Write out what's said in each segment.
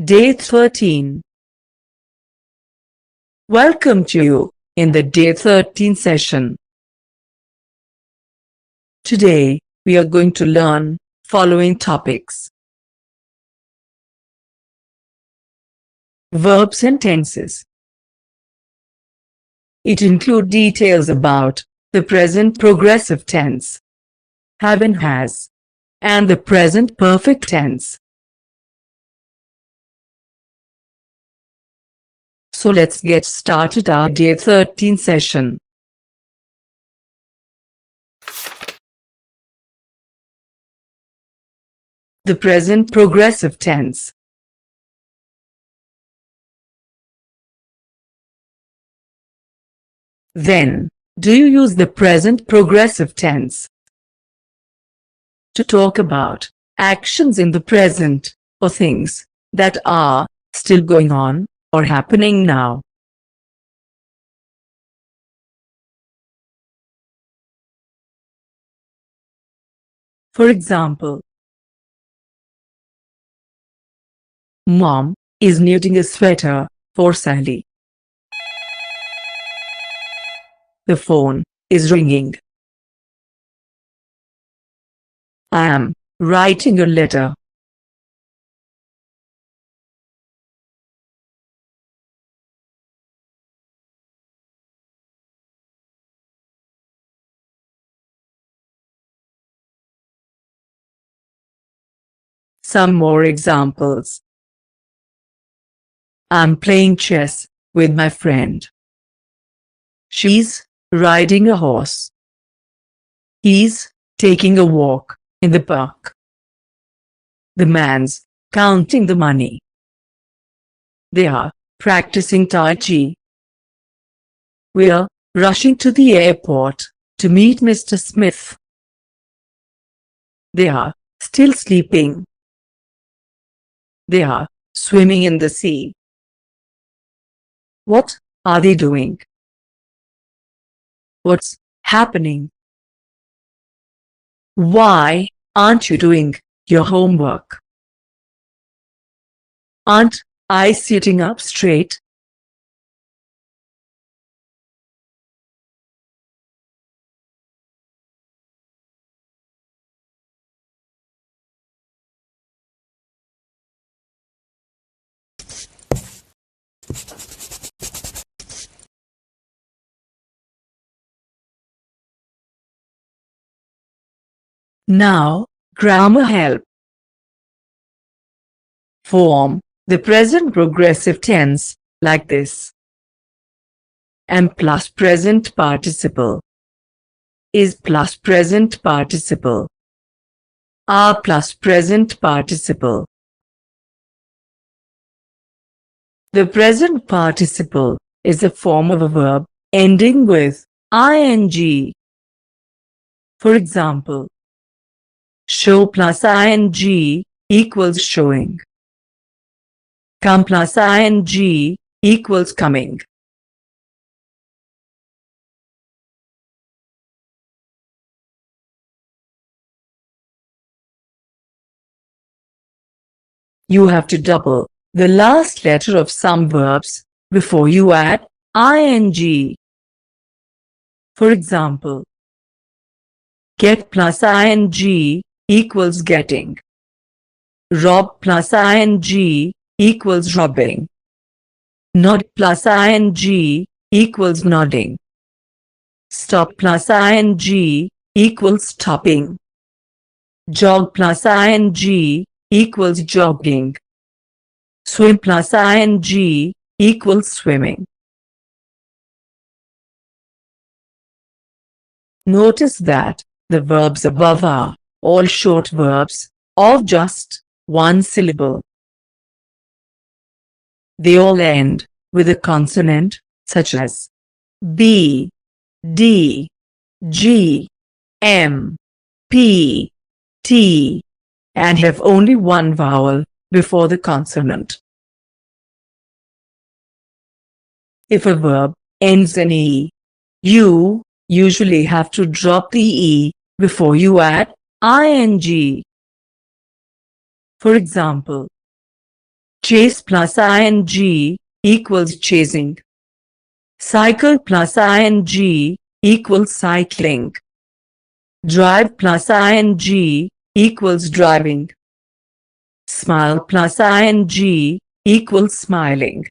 Day 13. Welcome to you in the Day 13 session. Today, we are going to learn following topics: verbs and tenses. It includes details about the present progressive tense, have and has, and the present perfect tense. So let's get started our Day 13 session. The present progressive tense. Then, do you use the present progressive tense to talk about actions in the present, or things that are still going on or happening now? For example, Mom is knitting a sweater for Sally. The phone is ringing. I am writing a letter. Some more examples. I'm playing chess with my friend. She's riding a horse. He's taking a walk in the park. The man's counting the money. They are practicing Tai Chi. We're rushing to the airport to meet Mr. Smith. They are still sleeping. They are swimming in the sea. What are they doing? What's happening? Why aren't you doing your homework? Aren't I sitting up straight? Now, grammar help. Form the present progressive tense like this. Am plus present participle. Is plus present participle. Are plus present participle. The present participle is a form of a verb ending with ing. For example, show plus ing equals showing. Come plus ing equals coming. You have to double the last letter of some verbs before you add ing. For example, get plus ing equals getting. Rob plus ing equals robbing. Nod plus ing equals nodding. Stop plus ing equals stopping. Jog plus ing equals jogging. Swim plus ing equals swimming. Notice that the verbs above are all short verbs of just one syllable. They all end with a consonant such as B, D, G, M, P, T, and have only one vowel before the consonant. If a verb ends in E, you usually have to drop the E before you add ing. For example, Chase plus ing equals chasing. Cycle plus ing equals cycling. Drive plus ing equals driving. Smile plus ing equals smiling.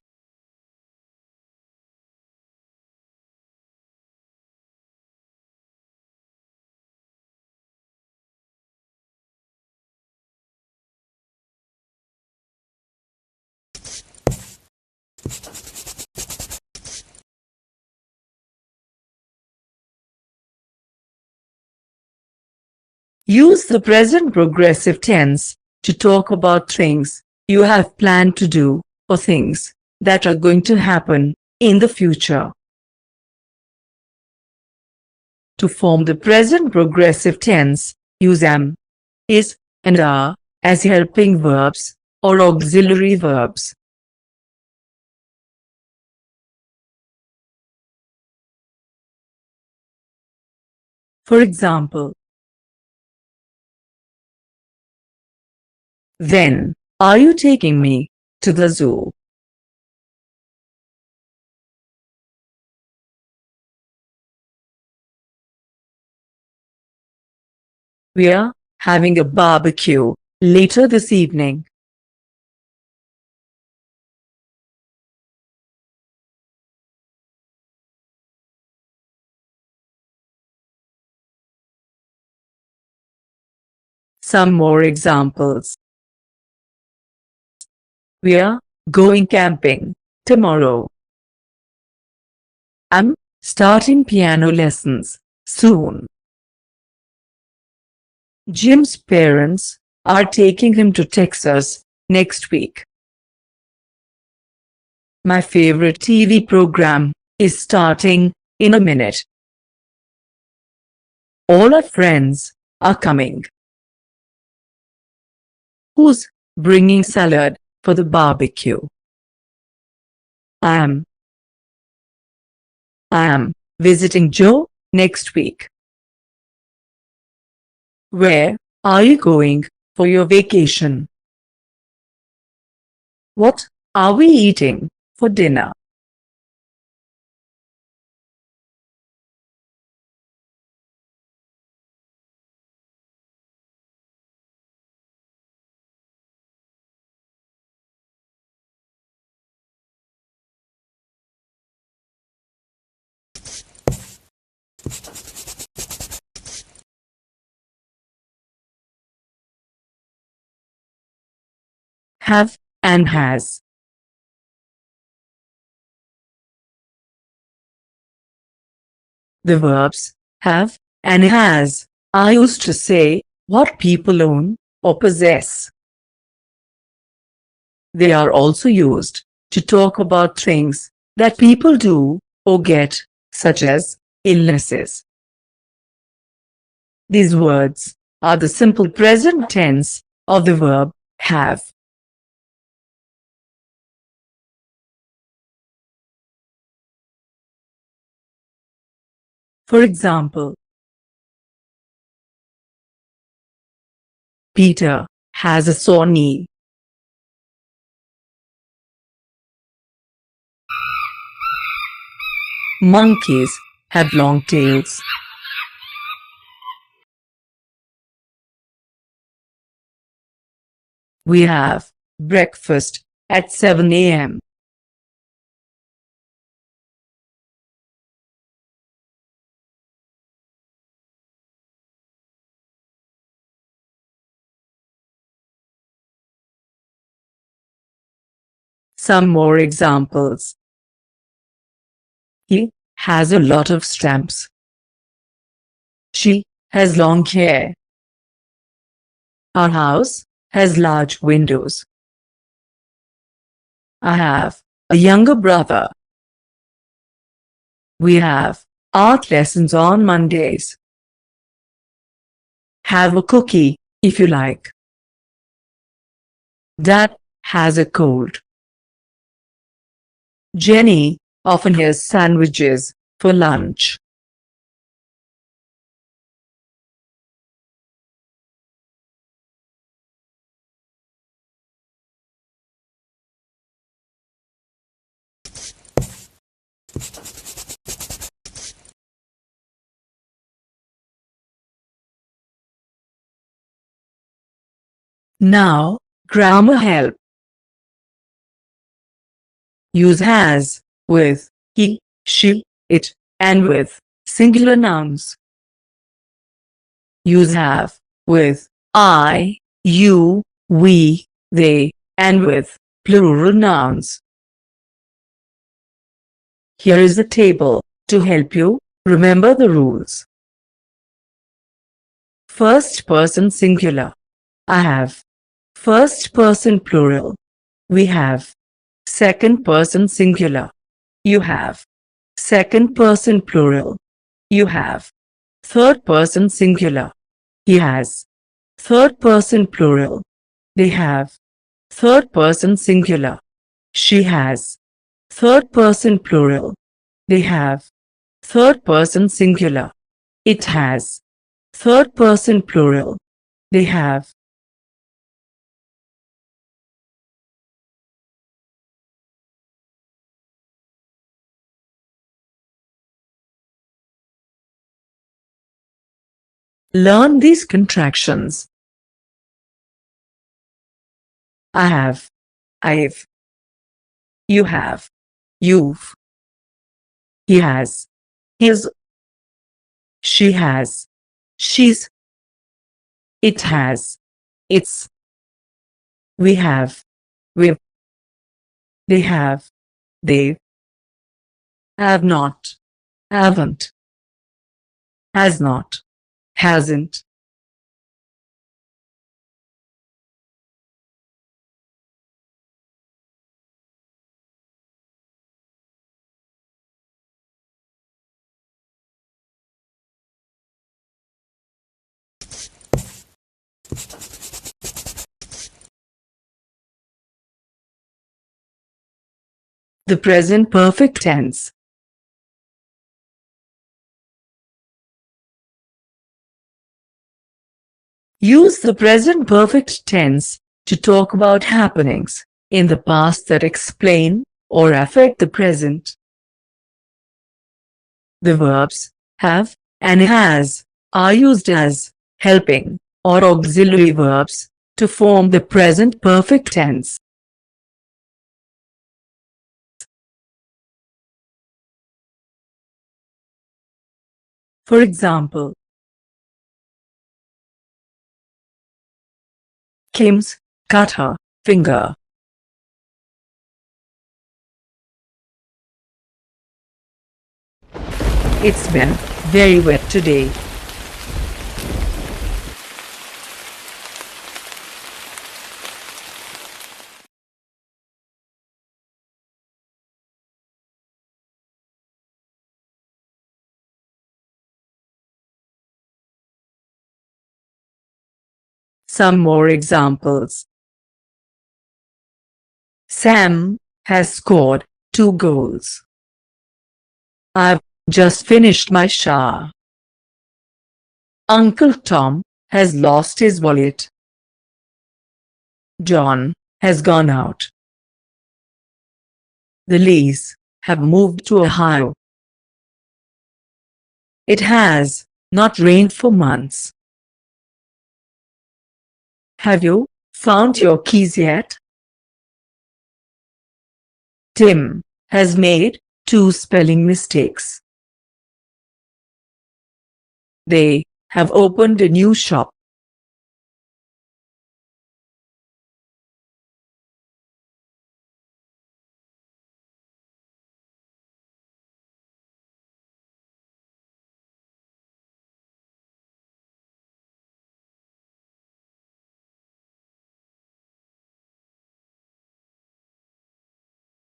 Use the present progressive tense to talk about things you have planned to do or things that are going to happen in the future. To form the present progressive tense, use am, is, and are as helping verbs or auxiliary verbs. For example, when are you taking me to the zoo? We're having a barbecue later this evening. Some more examples. We're going camping tomorrow. I'm starting piano lessons soon. Jim's parents are taking him to Texas next week. My favorite TV program is starting in a minute. All our friends are coming. Who's bringing salad for the barbecue? I am visiting Joe next week. Where are you going for your vacation? What are we eating for dinner? Have and has. The verbs have and has are used to say what people own or possess. They are also used to talk about things that people do or get, such as illnesses. These words are the simple present tense of the verb have. For example, Peter has a sore knee. Monkeys have long tails. We have breakfast at 7 a.m. Some more examples. He has a lot of stamps. She has long hair. Our house has large windows. I have a younger brother. We have art lessons on Mondays. Have a cookie if you like. Dad has a cold. Jenny often has sandwiches for lunch. Now, grammar help. Use has with he, she, it, and with singular nouns. Use have with I, you, we, they, and with plural nouns. Here is a table to help you remember the rules. First person singular. I have. First person plural. We have. Second person singular. You have. Second person plural. You have. Third person singular. He has. Third person plural. They have. Third person singular. She has. Third person plural. They have. Third person singular. It has. Third person plural. They have. Learn these contractions. I have. I've. You have. You've. He has. His. She has. She's. It has. It's. We have. We've. They have. They've. Have not. Haven't. Has not. Hasn't. The present perfect tense. Use the present perfect tense to talk about happenings in the past that explain or affect the present. The verbs have and has are used as helping or auxiliary verbs to form the present perfect tense. For example, Kim's cut her finger. It's been very wet today. Some more examples. Sam has scored 2 goals. I've just finished my shower. Uncle Tom has lost his wallet. John has gone out. The Lees have moved to Ohio. It has not rained for months. Have you found your keys yet? Tim has made 2 spelling mistakes. They have opened a new shop.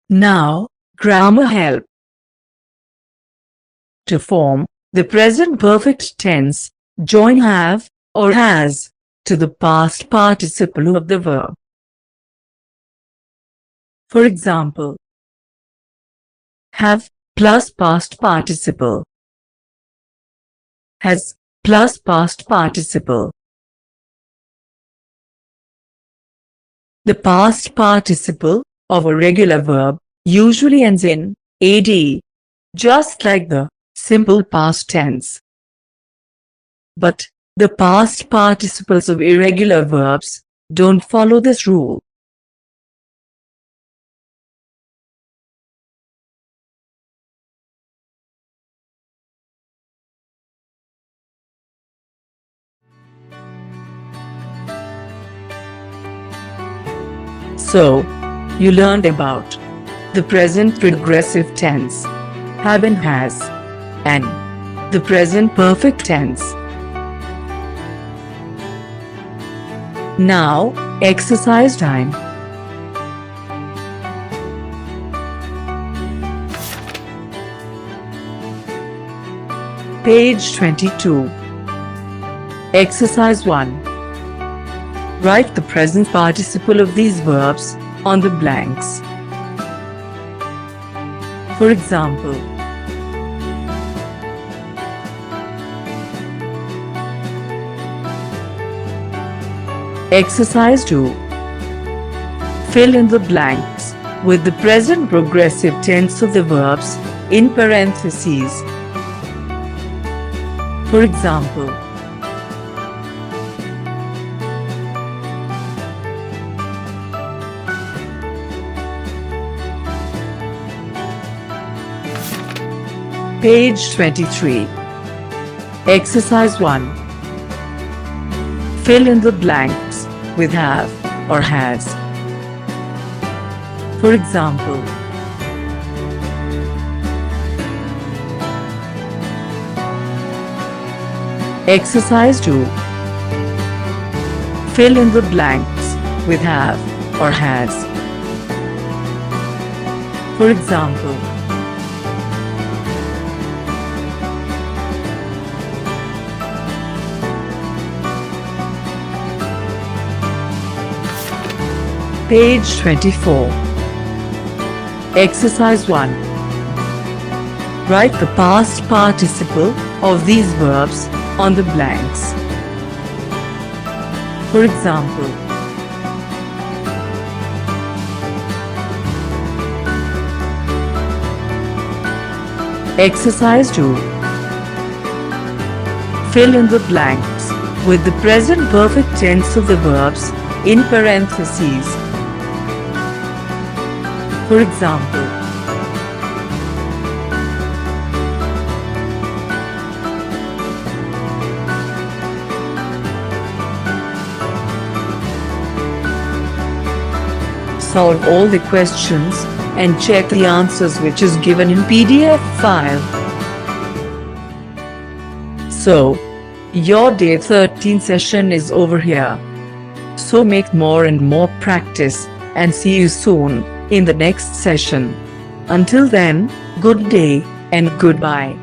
Now, grammar help. To form the present perfect tense, join have or has to the past participle of the verb. For example, have plus past participle. Has plus past participle. The past participle of a regular verb usually ends in -ad, just like the simple past tense. But the past participles of irregular verbs don't follow this rule. So, you learned about the present progressive tense, have and has, and the present perfect tense. Now, exercise time. Page 22. Exercise 1. Write the present participle of these verbs on the blanks. For example, Exercise 2. Fill in the blanks with the present progressive tense of the verbs in parentheses. For example, Page 23. Exercise 1. Fill in the blanks with have or has. For example, Exercise 2. Fill in the blanks with have or has. For example, Page 24. Exercise 1. Write the past participle of these verbs on the blanks. For example, Exercise 2. Fill in the blanks with the present perfect tense of the verbs in parentheses. For example, solve all the questions and check the answers which is given in PDF file. So, your day 13 session is over here. So make more and more practice and see you soon in the next session. Until then, good day and goodbye.